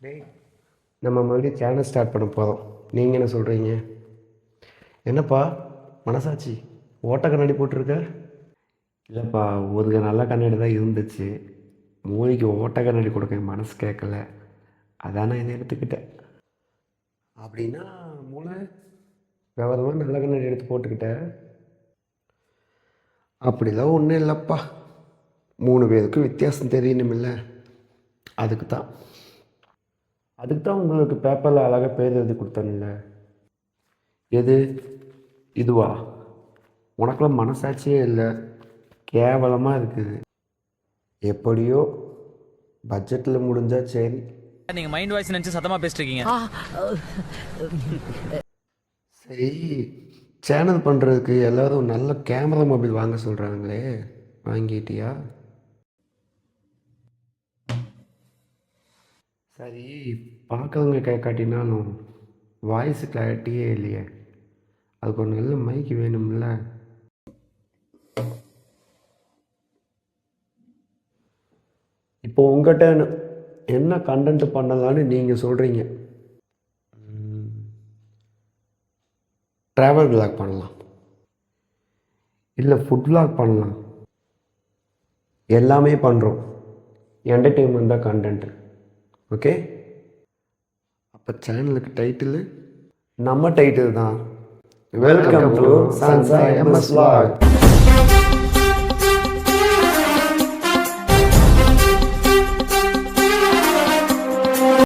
டேய், நம்ம மறுபடியும் சேனல் ஸ்டார்ட் பண்ண போகிறோம். நீங்கள் என்ன சொல்கிறீங்க? என்னப்பா மனசாட்சி ஓட்ட கண்ணாடி போட்டிருக்க? இல்லைப்பா, ஒரு நல்ல கண்ணாடி தான் இருந்துச்சு. மூளைக்கு ஓட்ட கண்ணாடி கொடுக்க என் மனசு கேட்கல. அதான் நான் இதை எடுத்துக்கிட்டேன். அப்படின்னா மூளை விவரமாக நல்ல கண்ணாடி எடுத்து போட்டுக்கிட்டேன். அப்படிலாம் ஒன்றும் இல்லைப்பா. 3 பேருக்கு வித்தியாசம் தெரியணுமில்ல, அதுக்கு தான் உங்களுக்கு பேப்பரில் அழகாக பேர் எழுதி கொடுத்தேன்ல. எது இதுவா? உனக்குலாம் மனசாட்சியே இல்லை, கேவலமாக இருக்குது. எப்படியோ பட்ஜெட்டில் முடிஞ்சா சரி. நீங்க மைண்ட் வாய்ஸ் நினைச்சு சத்தமா பேசிட்டு இருக்கீங்க. சரி, சேனல் பண்ணுறதுக்கு எல்லோரும் நல்ல கேமரா மொபைல் வாங்க சொல்கிறாங்களே, வாங்கிட்டியா? சரி, பார்க்குறவங்க கேட்காட்டினாலும் வாய்ஸ் கிளாரிட்டியே இல்லையே, அதுக்கு ஒரு நல்ல மைக் வேணும்ல. இப்போ உங்கள்கிட்ட என்ன கண்டென்ட் பண்ணலான்னு நீங்கள் சொல்கிறீங்க? ட்ராவல் விளாக் பண்ணலாம், இல்லை ஃபுட் விளாக் பண்ணலாம். எல்லாமே பண்ணுறோம். என்டர்டெயின்மெண்ட் தான் கண்டென்ட். ஓகே, அப்போ சேனலுக்கு டைட்டில் நம்ம டைட்டில் தான், வெல்கம் டு சன்சா எம்எஸ் vlog.